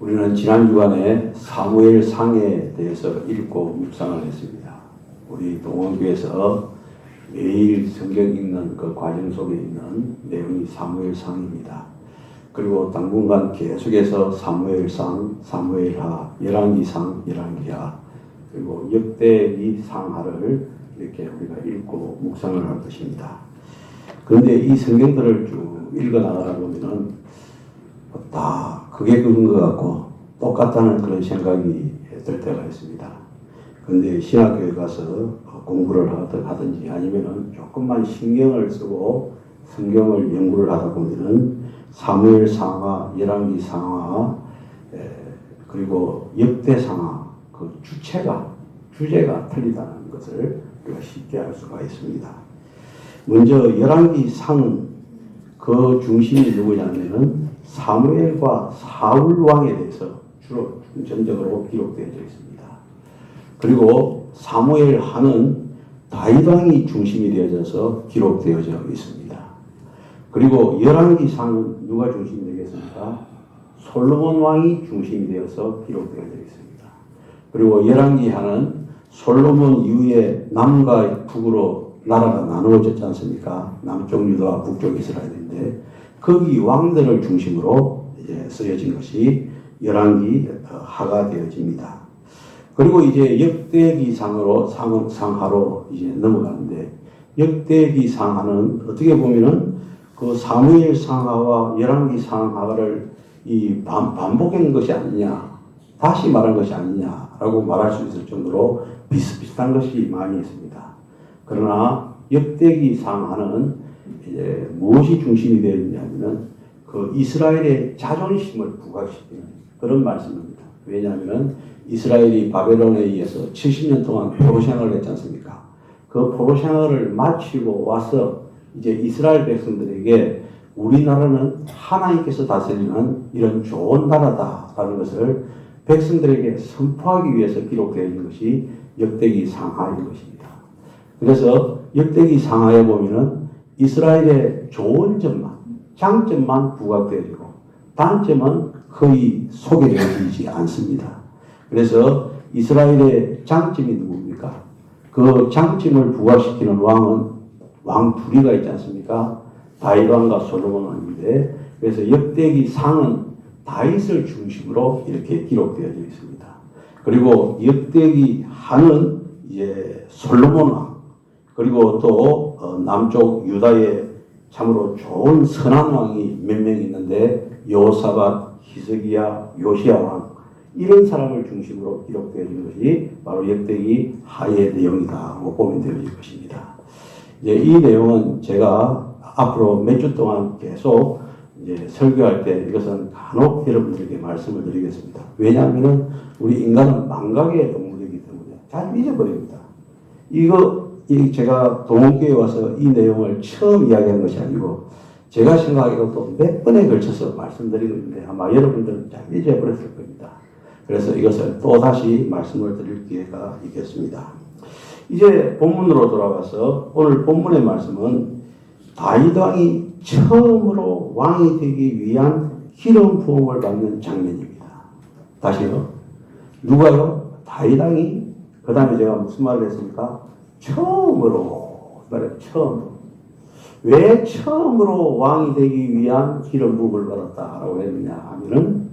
우리는 지난 주간에 사무엘상에 대해서 읽고 묵상을 했습니다. 우리 동원교에서 매일 성경 읽는 그 과정 속에 있는 내용이 사무엘상입니다. 그리고 당분간 계속해서 사무엘상, 사무엘하, 열왕기상, 열왕기하, 그리고 역대기상하를 이렇게 우리가 읽고 묵상을 할 것입니다. 그런데 이 성경들을 쭉 읽어 나가다 보면은 다 그게 그런 것 같고 똑같다는 그런 생각이 들 때가 있습니다. 그런데 신학교에 가서 공부를 하든지 아니면은 조금만 신경을 쓰고 성경을 연구를 하다 보면은 사무엘상하, 열왕기상하, 그리고 역대상하 그 주제가 틀리다는 것을 우리가 쉽게 알 수가 있습니다. 먼저 열왕기상은 그 중심이 누구냐면은 사무엘과 사울 왕에 대해서 주로 중점적으로 기록되어져 있습니다. 그리고 사무엘하는 다윗 왕이 중심이 되어져서 기록되어져 있습니다. 그리고 열왕기상은 누가 중심이 되겠습니까? 솔로몬 왕이 중심이 되어서 기록되어져 있습니다. 그리고 열왕기하는 솔로몬 이후에 남과 북으로 나라가 나누어졌지 않습니까? 남쪽 유다와 북쪽 이스라엘인데 거기 왕들을 중심으로 이제 쓰여진 것이 열왕기하가 되어집니다. 그리고 이제 역대기상으로 상하로 이제 넘어가는데 역대기상하는 어떻게 보면은 그 사무엘상하와 열왕기상하를 이 반복한 것이 아니냐, 다시 말한 것이 아니냐라고 말할 수 있을 정도로 비슷비슷한 것이 많이 있습니다. 그러나 역대기상하는 이제 무엇이 중심이 되어 있냐면은 그 이스라엘의 자존심을 부각시키는 그런 말씀입니다. 왜냐하면 이스라엘이 바벨론에 의해서 70년 동안 포로 생활을 했지 않습니까? 그 포로 생활을 마치고 와서 이제 이스라엘 백성들에게 우리나라는 하나님께서 다스리는 이런 좋은 나라다라는 것을 백성들에게 선포하기 위해서 기록되어 있는 것이 역대기상하인 것입니다. 그래서 역대기상하에 보면은 이스라엘의 좋은 점만, 장점만 부각되어지고 단점은 거의 소개되어지지 않습니다. 그래서 이스라엘의 장점이 누굽니까? 그 장점을 부각시키는 왕 둘이가 있지 않습니까? 다윗 왕과 솔로몬 왕인데 그래서 역대기상은 다윗을 중심으로 이렇게 기록되어져 있습니다. 그리고 역대기하는 이제 솔로몬 왕 그리고 또 남쪽 유다에 참으로 좋은 선한 왕이 몇 명 있는데 여호사밧, 히스기야, 요시야 왕 이런 사람을 중심으로 기록되어진 것이 바로 역대기하의 내용이다라고 보면 되어질 것입니다. 이제 이 내용은 제가 앞으로 몇 주 동안 계속 이제 설교할 때 이것은 간혹 여러분들에게 말씀을 드리겠습니다. 왜냐하면 우리 인간은 망각의 동물이기 때문에 잘 잊어버립니다. 제가 동원교회에 와서 이 내용을 처음 이야기한 것이 아니고 제가 생각하기로 또 몇 번에 걸쳐서 말씀드리고 있는데 아마 여러분들은 잘 잊어버렸을 겁니다. 그래서 이것을 또 다시 말씀을 드릴 기회가 있겠습니다. 이제 본문으로 돌아가서 오늘 본문의 말씀은 다윗 왕이 처음으로 왕이 되기 위한 기름 부음을 받는 장면입니다. 다시요. 누가요? 다윗 왕이 그 다음에 제가 무슨 말을 했습니까? 처음으로 왜 처음으로 왕이 되기 위한 기름 부음을 받았다라고 했느냐 하면은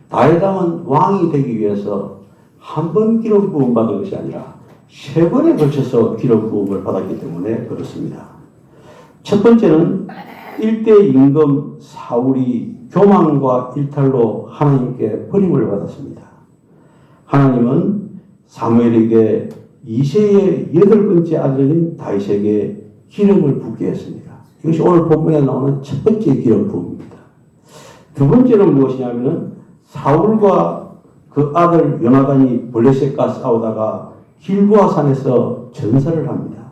다윗 왕은 왕이 되기 위해서 한 번 기름 부음 받은 것이 아니라 세 번에 걸쳐서 기름 부음을 받았기 때문에 그렇습니다. 첫 번째는 일대 임금 사울이 교만과 일탈로 하나님께 버림을 받았습니다. 하나님은 사무엘에게 이새의 8번째 아들인 다윗에게 기름을 붓게 했습니다. 이것이 오늘 본문에 나오는 첫 번째 기름 부음입니다. 두 번째는 무엇이냐면 사울과 그 아들 요나단이 블레셋과 싸우다가 길보아 산에서 전설을 합니다.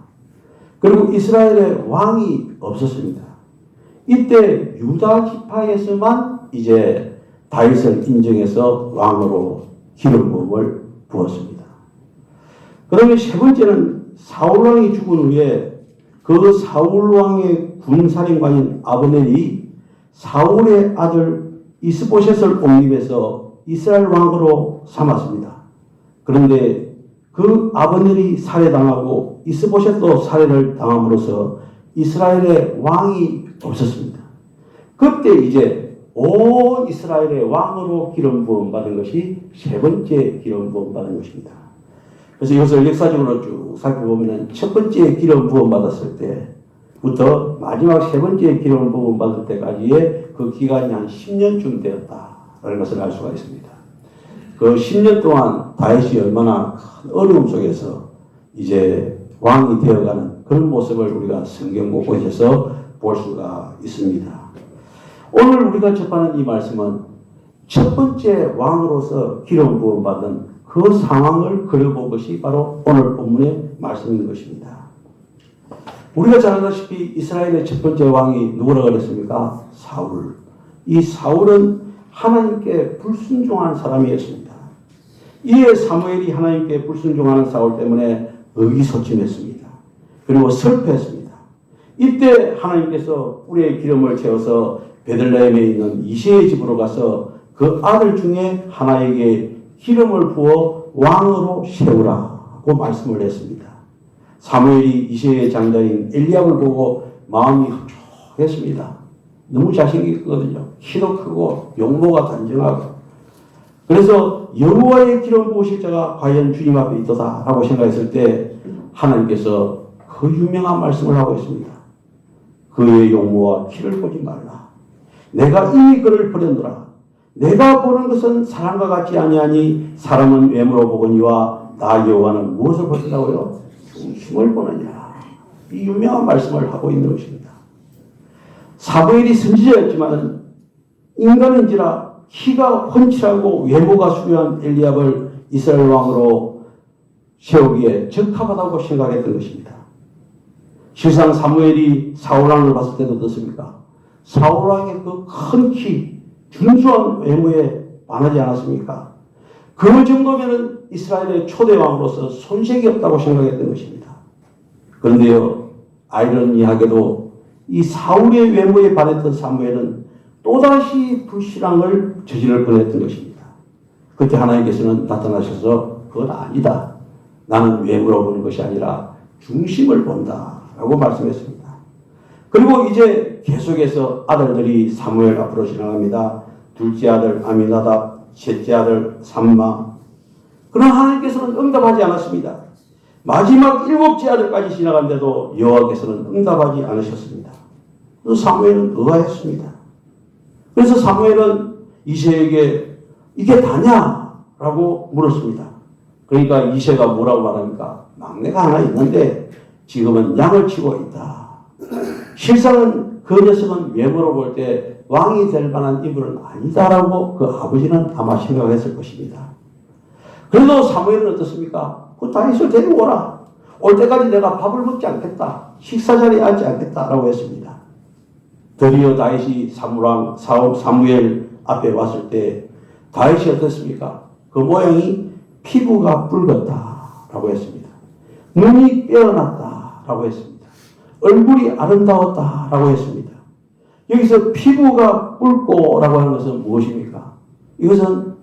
그리고 이스라엘의 왕이 없었습니다. 이때 유다 지파에서만 이제 다윗을 인정해서 왕으로 기름 부음을 부었습니다. 그러면 세 번째는 사울 왕이 죽은 후에 그 사울 왕의 군사령관인 아브넬이 사울의 아들 이스보셋을 옹립해서 이스라엘 왕으로 삼았습니다. 그런데 그 아버넬이 살해당하고 이스보셋도 살해를 당함으로써 이스라엘의 왕이 없었습니다. 그때 이제 온 이스라엘의 왕으로 기름 부음 받은 것이 세 번째 기름 부음 받은 것입니다. 그래서 이것을 역사적으로 쭉 살펴보면 첫 번째 기름 부음 받았을 때부터 마지막 세 번째 기름 부음 받을 때까지의 그 기간이 한 10년쯤 되었다라는 것을 알 수가 있습니다. 그 10년 동안 다윗이 얼마나 큰 어려움 속에서 이제 왕이 되어가는 그런 모습을 우리가 성경 곳곳에서 볼 수가 있습니다. 오늘 우리가 접하는 이 말씀은 첫 번째 왕으로서 기름 부음 받은 그 상황을 그려본 것이 바로 오늘 본문의 말씀인 것입니다. 우리가 잘 아다시피 이스라엘의 첫 번째 왕이 누구라고 그랬습니까? 사울. 이 사울은 하나님께 불순종한 사람이었습니다. 이에 사무엘이 하나님께 불순종하는 사울 때문에 의기소침했습니다. 그리고 슬퍼했습니다. 이때 하나님께서 뿔에 기름을 채워서 베들레헴에 있는 이새의 집으로 가서 그 아들 중에 하나에게 기름을 부어 왕으로 세우라고 말씀을 했습니다. 사무엘이 이새의 장자인 엘리압을 보고 마음이 흡족했습니다. 너무 자신이 있거든요. 키도 크고 용모가 단정하고. 그래서 여호와의 기름 부으실 자가 과연 주님 앞에 있도다라고 생각했을 때 하나님께서 그 유명한 말씀을 하고 있습니다. 그의 용모와 키를 보지 말라. 내가 이미 그를 버렸노라. 내가 보는 것은 사람과 같지 아니하니 사람은 외모로 보거니와 나 여호와는 무엇을 보신다고요? 중심을 보느냐. 이 유명한 말씀을 하고 있는 것입니다. 사무엘이 선지자였지만 인간인지라 키가 훤칠하고 외모가 수려한 엘리압을 이스라엘 왕으로 세우기에 적합하다고 생각했던 것입니다. 실상 사무엘이 사울왕을 봤을 때도 어떻습니까? 사울왕의 그 큰 키, 준수한 외모에 반하지 않았습니까? 그 정도면 이스라엘의 초대왕으로서 손색이 없다고 생각했던 것입니다. 그런데요, 아이러니하게도 이 사울의 외모에 반했던 사무엘은 또다시 불신앙을 저지를 뻔했던 것입니다. 그때 하나님께서는 나타나셔서 그건 아니다. 나는 외모로 보는 것이 아니라 중심을 본다. 라고 말씀했습니다. 그리고 이제 계속해서 아들들이 사무엘 앞으로 지나갑니다. 둘째 아들 아미나답, 셋째 아들 삼마. 그러나 하나님께서는 응답하지 않았습니다. 마지막 일곱째 아들까지 지나갔는데도 여호와께서는 응답하지 않으셨습니다. 그래서 사무엘은 의아했습니다. 그래서 사무엘은 이새에게 이게 다냐? 라고 물었습니다. 그러니까 이새가 뭐라고 말합니까? 막내가 하나 있는데 지금은 양을 치고 있다. 실상은 그 녀석은 외모로 볼 때 왕이 될 만한 인물은 아니다라고 그 아버지는 아마 생각했을 것입니다. 그래도 사무엘은 어떻습니까? 그 다윗을 데리고 오라. 올 때까지 내가 밥을 먹지 않겠다. 식사 자리에 앉지 않겠다라고 했습니다. 드디어 다윗이 사무엘 앞에 왔을 때 다윗이 어떻습니까? 그 모양이 피부가 붉었다라고 했습니다. 눈이 빼어났다라고 했습니다. 얼굴이 아름다웠다라고 했습니다. 여기서 피부가 붉고라고 하는 것은 무엇입니까? 이것은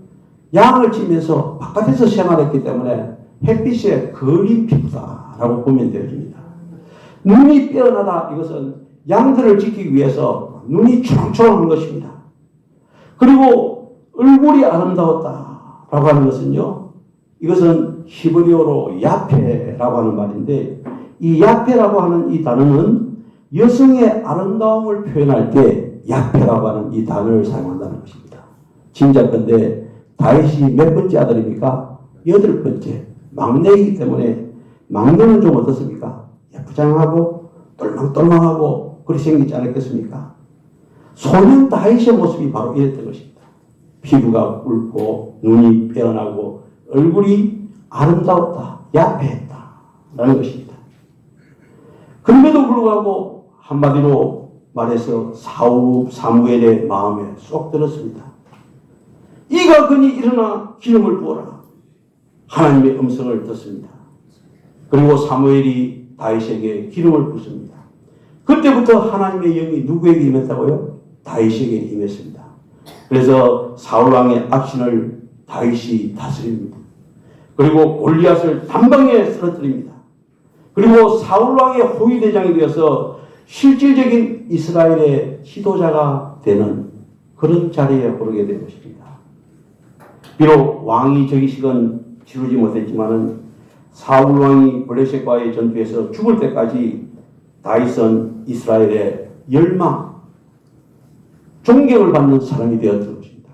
양을 치면서 바깥에서 생활했기 때문에 햇빛에 그을린 피부다라고 보면 되어집니다. 눈이 빼어나다 이것은 양들을 지키기 위해서 눈이 초롱초롱한 것입니다. 그리고 얼굴이 아름다웠다라고 하는 것은요, 이것은 히브리어로 야페라고 하는 말인데, 이 야페라고 하는 이 단어는 여성의 아름다움을 표현할 때 야페라고 하는 이 단어를 사용한다는 것입니다. 짐작컨대 다윗이 몇 번째 아들입니까? 8번째. 막내이기 때문에 막내는 좀 어떻습니까? 예쁘장하고 똘망똘망하고 그렇게 생기지 않았겠습니까? 소년 다윗의 모습이 바로 이랬던 것입니다. 피부가 붉고 눈이 빼어나고 얼굴이 아름다웠다, 야패했다 라는 것입니다. 그럼에도 불구하고 한마디로 말해서 사무엘의 마음에 쏙 들었습니다. 이가 그니 일어나 기름을 부어라. 하나님의 음성을 듣습니다. 그리고 사무엘이 다윗에게 기름을 붓습니다. 그때부터 하나님의 영이 누구에게 임했다고요? 다윗에게 임했습니다. 그래서 사울 왕의 악신을 다윗이 다스립니다. 그리고 골리앗을 단방에 쓰러뜨립니다. 그리고 사울 왕의 호위대장이 되어서 실질적인 이스라엘의 지도자가 되는 그런 자리에 오르게 된 것입니다. 비록 왕위 즉위식은 치르지 못했지만은 사울 왕이 블레셋과의 전투에서 죽을 때까지 다윗은 이스라엘의 열망, 존경을 받는 사람이 되었던 것입니다.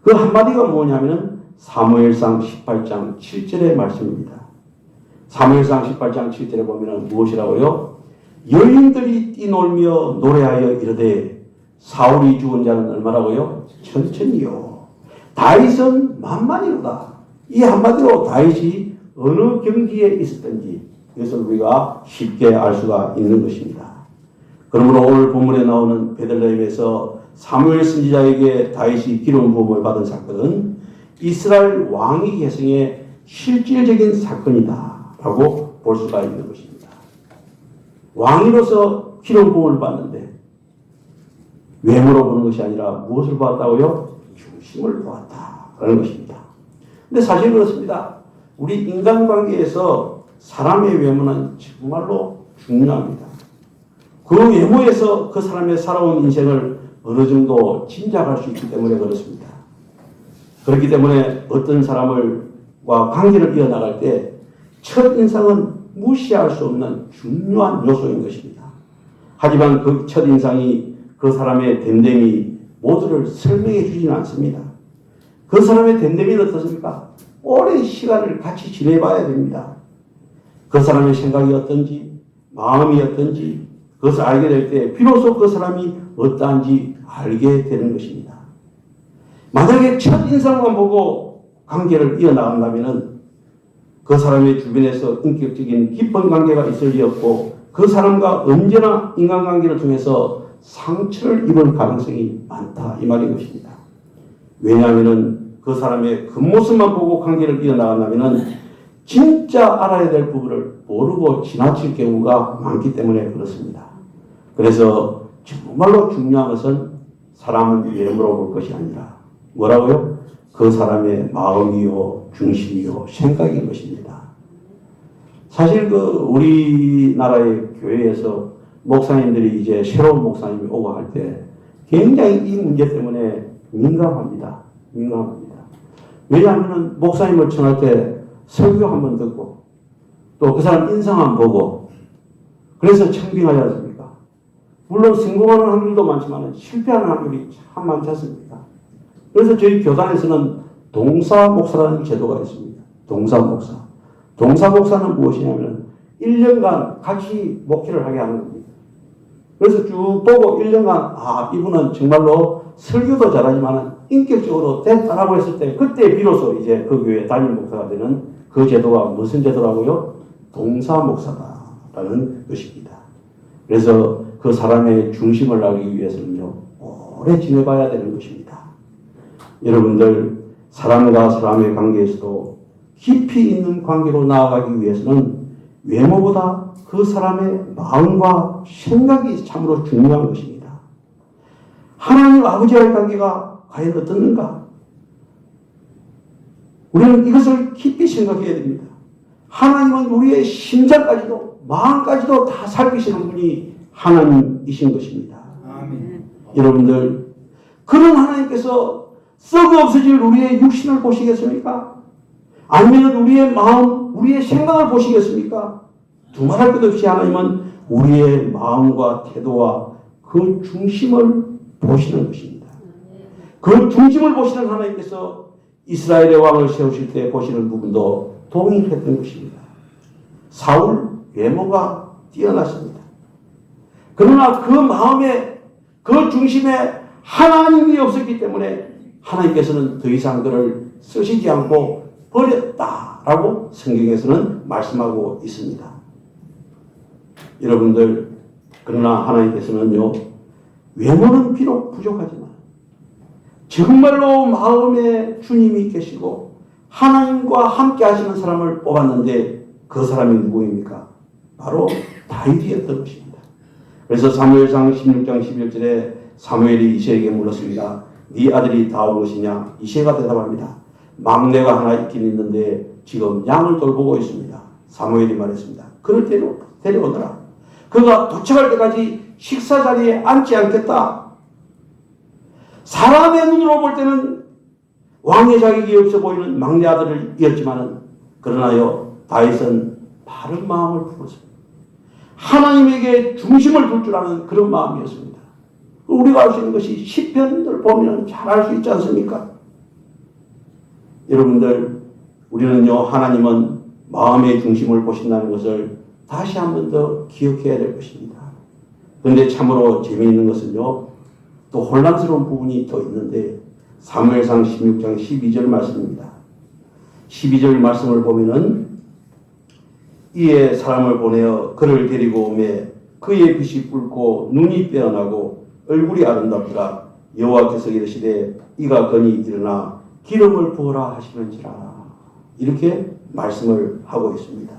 그 한마디가 뭐냐면 사무엘상 18장 7절의 말씀입니다. 사무엘상 18장 7절에 보면 무엇이라고요? 여인들이 뛰놀며 노래하여 이르되 사울이 죽은 자는 얼마라고요? 천천히요. 다윗은 만만이로다. 이 한마디로 다윗이 어느 경지에 있었던지 이것을 우리가 쉽게 알 수가 있는 것입니다. 그러므로 오늘 본문에 나오는 베들레헴에서 사무엘 선지자에게 다윗이 기름 부음을 받은 사건은 이스라엘 왕위 계승의 실질적인 사건이다 라고 볼 수가 있는 것입니다. 왕위로서 기름 부음을 받는데 외모로 보는 것이 아니라 무엇을 보았다고요? 중심을 보았다라는 것입니다. 근데 사실 그렇습니다. 우리 인간관계에서 사람의 외모는 정말로 중요합니다. 그 외모에서 그 사람의 살아온 인생을 어느 정도 짐작할 수 있기 때문에 그렇습니다. 그렇기 때문에 어떤 사람과 관계를 이어나갈 때 첫인상은 무시할 수 없는 중요한 요소인 것입니다. 하지만 그 첫인상이 그 사람의 됨됨이 모두를 설명해 주지는 않습니다. 그 사람의 됨됨이는 어떻습니까? 오랜 시간을 같이 지내봐야 됩니다. 그 사람의 생각이 어떤지, 마음이 어떤지 그것을 알게 될 때 비로소 그 사람이 어떠한지 알게 되는 것입니다. 만약에 첫인상만 보고 관계를 이어나간다면 그 사람의 주변에서 인격적인 깊은 관계가 있을 리 없고 그 사람과 언제나 인간관계를 통해서 상처를 입을 가능성이 많다 이 말인 것입니다. 왜냐하면 그 사람의 겉모습만 보고 관계를 이어나간다면 진짜 알아야 될 부분을 모르고 지나칠 경우가 많기 때문에 그렇습니다. 그래서 정말로 중요한 것은 사람을 외모로 볼 것이 아니라 뭐라고요? 그 사람의 마음이요, 중심이요, 생각인 것입니다. 사실 우리나라의 교회에서 목사님들이 이제 새로운 목사님이 오고 할 때 굉장히 이 문제 때문에 민감합니다. 왜냐하면 목사님을 청할 때 설교 한번 듣고 또 그 사람 인상 한번 보고 그래서 청빙하지 않습니까? 물론 성공하는 확률도 많지만 실패하는 확률이 참 많지 않습니까? 그래서 저희 교단에서는 동사 목사라는 제도가 있습니다. 동사 목사. 동사 목사는 무엇이냐면 1년간 같이 목회를 하게 하는 겁니다. 그래서 쭉 보고 1년간 이분은 정말로 설교도 잘하지만 인격적으로 됐다라고 했을 때 그때 비로소 이제 그 교회 담임 목사가 되는 그 제도가 무슨 제도라고요? 동사 목사다라는 것입니다. 그래서 그 사람의 중심을 알기 위해서는요 오래 지내봐야 되는 것입니다. 여러분들 사람과 사람의 관계에서도 깊이 있는 관계로 나아가기 위해서는 외모보다 그 사람의 마음과 생각이 참으로 중요한 것입니다. 하나님 아버지와의 관계가 과연 어떻는가? 우리는 이것을 깊이 생각해야 됩니다. 하나님은 우리의 심장까지도 마음까지도 다 살피시는 분이 하나님이신 것입니다. 아멘. 여러분들 그런 하나님께서 썩어 없어질 우리의 육신을 보시겠습니까? 아니면 우리의 마음, 우리의 생각을 보시겠습니까? 두말할 것 없이 하나님은 우리의 마음과 태도와 그 중심을 보시는 것입니다. 그 중심을 보시는 하나님께서 이스라엘의 왕을 세우실 때 보시는 부분도 동일했던 것입니다. 사울 외모가 뛰어났습니다. 그러나 그 마음에 그 중심에 하나님이 없었기 때문에 하나님께서는 더 이상 그를 쓰시지 않고 버렸다라고 성경에서는 말씀하고 있습니다. 여러분들 그러나 하나님께서는요 외모는 비록 부족하지만 정말로 마음에 주님이 계시고 하나님과 함께 하시는 사람을 뽑았는데 그 사람이 누구입니까? 바로 다윗이었던 것입니다. 그래서 사무엘상 16장 11절에 사무엘이 이새에게 물었습니다. 네 아들이 다 온 것이냐? 이새가 대답합니다. 막내가 하나 있긴 있는데 지금 양을 돌보고 있습니다. 사무엘이 말했습니다. 그를 데려오더라. 그가 도착할 때까지 식사 자리에 앉지 않겠다. 사람의 눈으로 볼 때는 왕의 자격이 없어 보이는 막내 아들이었지만은 그러나요 다윗은 바른 마음을 품었습니다. 하나님에게 중심을 둘 줄 아는 그런 마음이었습니다. 우리가 알 수 있는 것이 시편들 보면 잘 알 수 있지 않습니까? 여러분들 우리는요 하나님은 마음의 중심을 보신다는 것을 다시 한 번 더 기억해야 될 것입니다. 그런데 참으로 재미있는 것은요 또 혼란스러운 부분이 더 있는데 사무엘상 16장 12절 말씀입니다. 12절 말씀을 보면은 이에 사람을 보내어 그를 데리고 오매 그의 빛이 붉고 눈이 빼어나고 얼굴이 아름답더라. 여호와께서 이르시되 이가 건이 일어나 기름을 부으라 하시는지라. 이렇게 말씀을 하고 있습니다.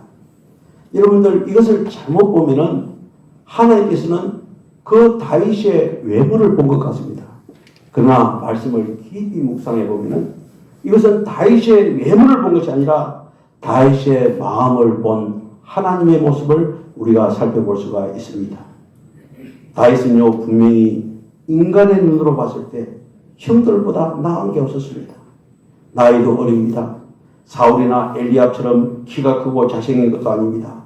여러분들 이것을 잘못 보면은 하나님께서는 그 다윗의 외모를 본 것 같습니다. 그러나 말씀을 깊이 묵상해 보면은 이것은 다윗의 외모를 본 것이 아니라 다윗의 마음을 본 하나님의 모습을 우리가 살펴볼 수가 있습니다. 다윗은요 분명히 인간의 눈으로 봤을 때 형들보다 나은 게 없었습니다. 나이도 어립니다. 사울이나 엘리압처럼 키가 크고 잘생긴 것도 아닙니다.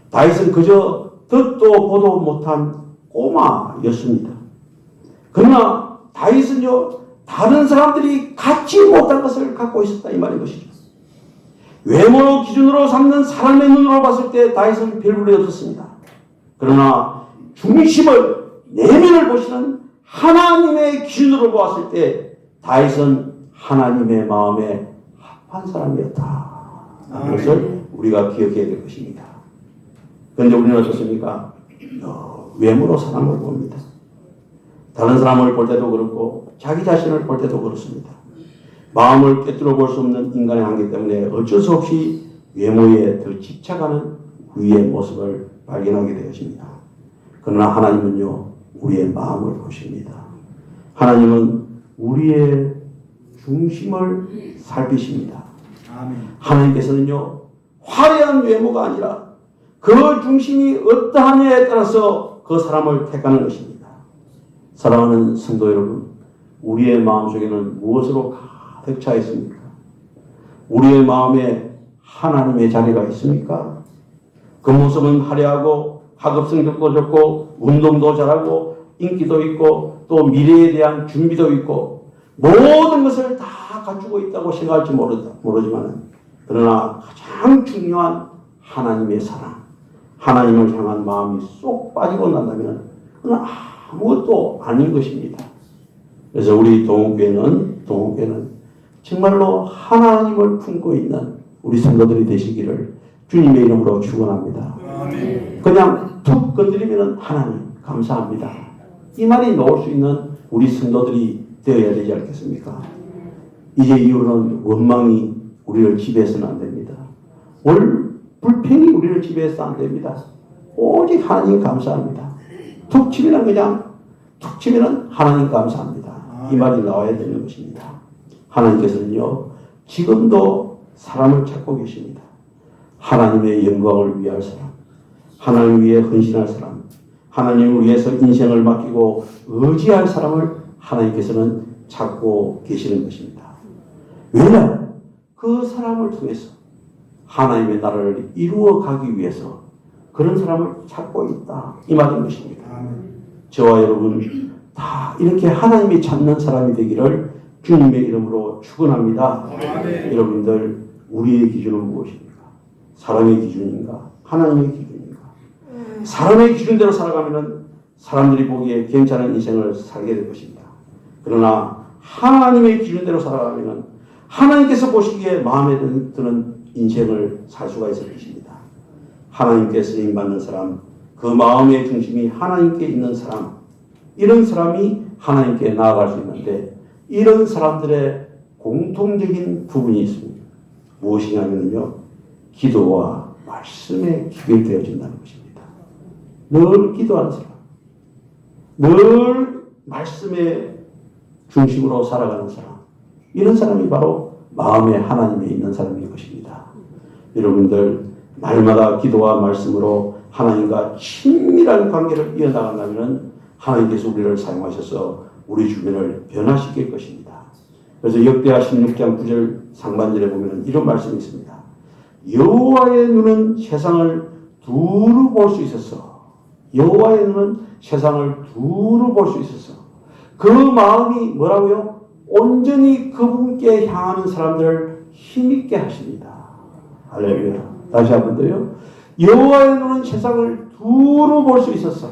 다윗은 그저 듣도 보도 못한 꼬마였습니다. 그러나 다윗은요 다른 사람들이 갖지 못한 것을 갖고 있었다 이 말인 것이죠. 외모로 기준으로 삼는 사람의 눈으로 봤을 때 다윗은 별볼이 없었습니다. 그러나 중심을 내면을 보시는 하나님의 기준으로 보았을 때 다윗은 하나님의 마음에 합한 사람이었다. 그것을 우리가 기억해야 될 것입니다. 그런데 우리는 어떻습니까? 외모로 사람을 봅니다. 다른 사람을 볼 때도 그렇고 자기 자신을 볼 때도 그렇습니다. 마음을 꿰뚫어 볼 수 없는 인간의 한계 때문에 어쩔 수 없이 외모에 더 집착하는 우리의 모습을 발견하게 되었습니다. 그러나 하나님은요 우리의 마음을 보십니다. 하나님은 우리의 중심을 살피십니다. 하나님께서는요 화려한 외모가 아니라 그 중심이 어떠하냐에 따라서 그 사람을 택하는 것입니다. 사랑하는 성도 여러분, 우리의 마음속에는 무엇으로 가득 차 있습니까? 우리의 마음에 하나님의 자리가 있습니까? 그 모습은 화려하고 학업 성적도 좋고 운동도 잘하고 인기도 있고 또 미래에 대한 준비도 있고 모든 것을 다 갖추고 있다고 생각할지 모르지만 그러나 가장 중요한 하나님의 사랑, 하나님을 향한 마음이 쏙 빠지고 난다면 그건 아무것도 아닌 것입니다. 그래서 우리 동국교회는 정말로 하나님을 품고 있는 우리 성도들이 되시기를 주님의 이름으로 축원합니다. 그냥 툭 건드리면 하나님 감사합니다. 이 말이 나올 수 있는 우리 성도들이 되어야 되지 않겠습니까? 이제 이후로는 원망이 우리를 지배해서는 안 됩니다. 불평이 우리를 지배해서 안 됩니다. 오직 하나님 감사합니다. 툭 치면 그냥 툭 치면 하나님 감사합니다. 이 말이 나와야 되는 것입니다. 하나님께서는요 지금도 사람을 찾고 계십니다. 하나님의 영광을 위할 사람, 하나님 위해 헌신할 사람, 하나님을 위해서 인생을 맡기고 의지할 사람을 하나님께서는 찾고 계시는 것입니다. 왜냐? 그 사람을 통해서 하나님의 나라를 이루어 가기 위해서 그런 사람을 찾고 있다 이 말인 것입니다. 저와 여러분 다 이렇게 하나님이 찾는 사람이 되기를 주님의 이름으로 축원합니다. 여러분들 우리의 기준은 무엇입니까? 사람의 기준인가? 하나님의 기준인가? 사람의 기준대로 살아가면 사람들이 보기에 괜찮은 인생을 살게 될 것입니다. 그러나 하나님의 기준대로 살아가면 하나님께서 보시기에 마음에 드는 인생을 살 수가 있을 것입니다. 하나님께 쓰임받는 사람, 그 마음의 중심이 하나님께 있는 사람, 이런 사람이 하나님께 나아갈 수 있는데 이런 사람들의 공통적인 부분이 있습니다. 무엇이냐면요, 기도와 말씀에 기별되어진다는 것입니다. 늘 기도하는 사람, 늘 말씀에 중심으로 살아가는 사람, 이런 사람이 바로 마음에 하나님에 있는 사람인 것입니다. 여러분들 날마다 기도와 말씀으로 하나님과 친밀한 관계를 이어나간다면 하나님께서 우리를 사용하셔서 우리 주변을 변화시킬 것입니다. 그래서 역대하 16장 9절 상반절에 보면 이런 말씀이 있습니다. 여호와의 눈은 세상을 두루 볼 수 있어서, 여호와의 눈은 세상을 두루 볼 수 있어서 그 마음이 뭐라고요? 온전히 그분께 향하는 사람들을 힘있게 하십니다. 할렐루야. 다시 한 번 더요. 여호와의 눈은 세상을 두루 볼 수 있어서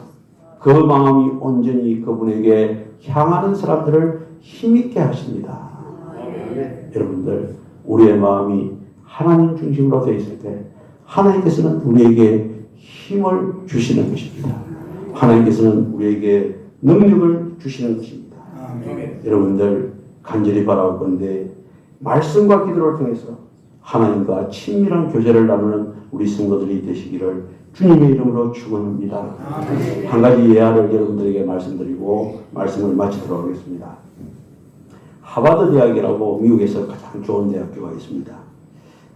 그 마음이 온전히 그분에게 향하는 사람들을 힘있게 하십니다. 여러분들, 우리의 마음이 하나님 중심으로 되어 있을 때 하나님께서는 우리에게 힘을 주시는 것입니다. 하나님께서는 우리에게 능력을 주시는 것입니다. 여러분들 간절히 바라올 건데 말씀과 기도를 통해서 하나님과 친밀한 교제를 나누는 우리 성도들이 되시기를 주님의 이름으로 축원합니다. 한 가지 예화를 여러분들에게 말씀드리고 말씀을 마치도록 하겠습니다. 하버드 대학이라고 미국에서 가장 좋은 대학교가 있습니다.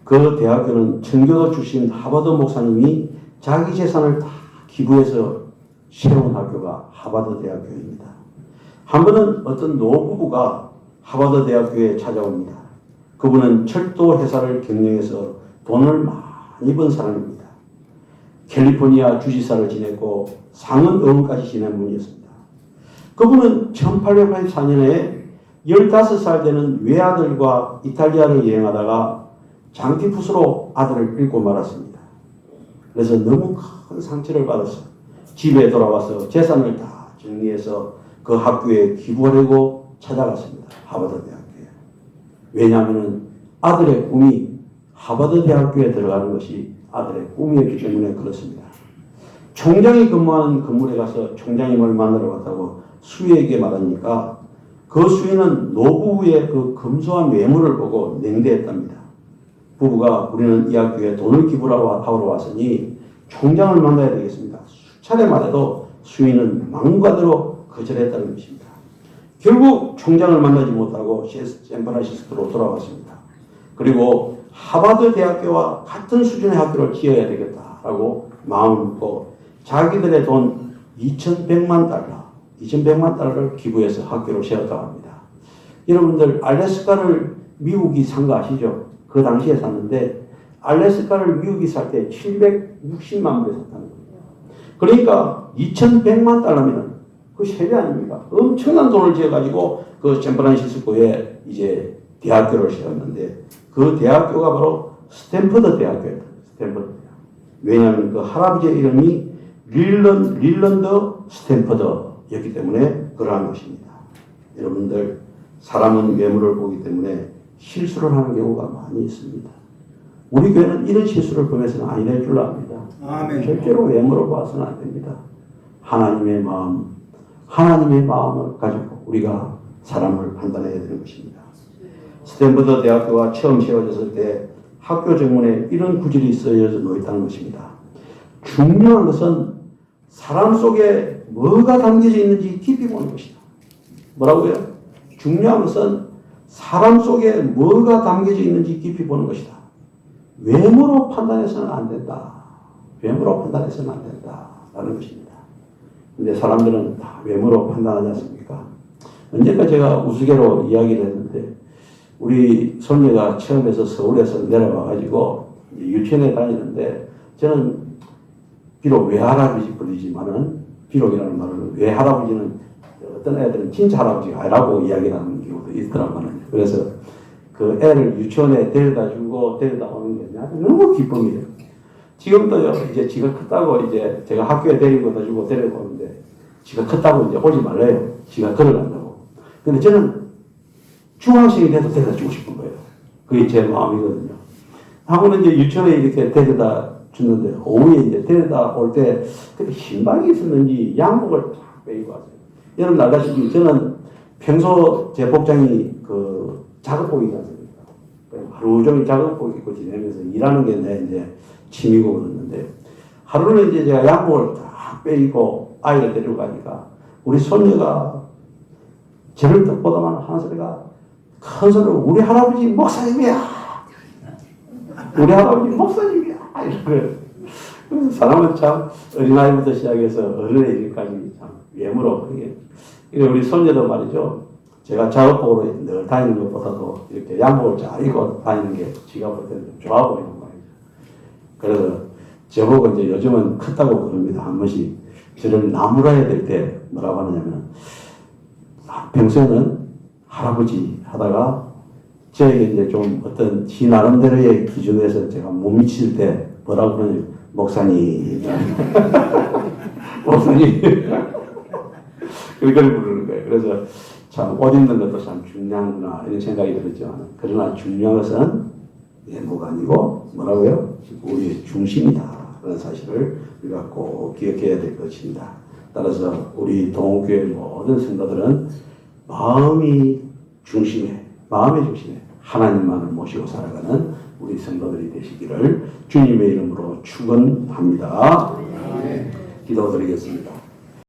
그 대학교는 청교도 출신 하버드 목사님이 자기 재산을 다 기부해서 세운 학교가 하버드 대학교입니다. 한 번은 어떤 노부부가 하버드 대학교에 찾아옵니다. 그분은 철도 회사를 경영해서 돈을 많이 번 사람입니다. 캘리포니아 주지사를 지냈고 상원 의원까지 지낸 분이었습니다. 그분은 1884년에 15살 되는 외아들과 이탈리아를 여행하다가 장티푸스로 아들을 잃고 말았습니다. 그래서 너무 큰 상처를 받아서 집에 돌아와서 재산을 다 정리해서 그 학교에 기부하려고 찾아갔습니다. 하버드 대학교에. 왜냐하면 아들의 꿈이 하버드 대학교에 들어가는 것이 아들의 꿈이었기 때문에 그렇습니다. 총장이 근무하는 건물에 가서 총장님을 만나러 갔다고 수희에게 말하니까 그 수희는 노부부의 그 검소한 외모를 보고 냉대했답니다. 부부가 우리는 이 학교에 돈을 기부하러 왔으니 총장을 만나야 되겠습니다. 수차례 말해도 수희는 망관으로 거절했다는 것입니다. 결국 총장을 만나지 못하고 샌프란시스코로 돌아왔습니다. 그리고 하버드 대학교와 같은 수준의 학교를 지어야 되겠다라고 마음을 먹고 자기들의 돈 2,100만 달러를 기부해서 학교를 세웠다고 합니다. 여러분들 알래스카를 미국이 산 거 아시죠? 그 당시에 샀는데 알래스카를 미국이 살 때 760만 불에 샀다는 거예요. 그러니까 2,100만 달러면 그 3배 아닙니까? 엄청난 돈을 지어가지고 그 샌프란시스코에 이제 대학교를 세웠는데 그 대학교가 바로 스탠퍼드 대학교였다. 스탠퍼드 대학. 왜냐하면 그 할아버지의 이름이 릴런드 스탠퍼드였기 때문에 그러한 것입니다. 여러분들 사람은 외모를 보기 때문에 실수를 하는 경우가 많이 있습니다. 우리 교회는 이런 실수를 범해서는 아니될 줄 압니다. 절대로 외모로 봐서는 안 됩니다. 하나님의 마음을 가지고 우리가 사람을 판단해야 되는 것입니다. 스탠퍼드 대학교가 처음 세워졌을 때 학교 정문에 이런 구절이 쓰여져 놓였다는 것입니다. 중요한 것은 사람 속에 뭐가 담겨져 있는지 깊이 보는 것이다. 뭐라고요? 중요한 것은 사람 속에 뭐가 담겨져 있는지 깊이 보는 것이다. 외모로 판단해서는 안 된다. 외모로 판단해서는 안 된다라는 것입니다. 근데 사람들은 다 외모로 판단하지 않습니까? 언젠가 제가 우스개로 이야기를 했는데 우리 손녀가 처음에서 서울에서 내려와가지고 유치원에 다니는데 저는 비록 외할아버지 부르지만은 비록이라는 말을 외할아버지는 어떤 애들은 진짜 할아버지가 아니라고 이야기를 하는 경우도 있더라고요. 그래서 그 애를 유치원에 데려다 주고 데려다 오는 게 너무 기쁨이에요. 지금도요, 이제 지가 컸다고 이제 제가 학교에 데리고 다주고 데리고 오는데 지가 컸다고 이제 오지 말래요. 지가 걸어간다고. 근데 저는 중학생이 돼도 데려다 주고 싶은 거예요. 그게 제 마음이거든요. 하고는 이제 유치원에 이렇게 데려다 줬는데 오후에 이제 데려다 올 때 그때 신방이 있었는지 양복을 쫙 빼입고 왔어요. 여러분 알다시피 저는 평소 제 복장이 그 작업복이지 않습니까? 하루 종일 작업복 입고 지내면서 일하는 게 내 이제 취미고 그랬는데 하루는 이제 제가 양복을 쫙 빼입고 아이를 데리고 가니까 우리 손녀가 저를 뜻보다만 하는 소리가 큰 소리로 우리 할아버지 목사님이야. 우리 할아버지 목사님이야. 이렇게. 그래서 사람은 참 어린아이부터 시작해서 어른에 이르기까지 참 외모로 이게 우리 손녀도 말이죠. 제가 작업복으로 늘 다니는 것보다도 이렇게 양복을 잘 입고 다니는 게 지가 볼 때는 좀 좋아 보이는 거예요. 그래서 저보고 이제 요즘은 컸다고 그럽니다. 한 번씩 저를 나무라야 될 때 뭐라고 하느냐면 평소에는 할아버지 하다가 저에게 이제 좀 어떤 지 나름대로의 기준에서 제가 못 미칠 때 뭐라고 그러냐면 목사님 목사님 그렇게 부르는 거예요. 그래서 참 옷 입는 것도 참 중요하구나 이런 생각이 들었지만 그러나 중요한 것은 외모가 아니고 뭐라고요? 우리의 중심이다 그런 사실을 우리가 꼭 기억해야 될 것입니다. 따라서 우리 동호교회 모든 성도들은 마음의 중심에 하나님만을 모시고 살아가는 우리 성도들이 되시기를 주님의 이름으로 축원합니다. 기도드리겠습니다.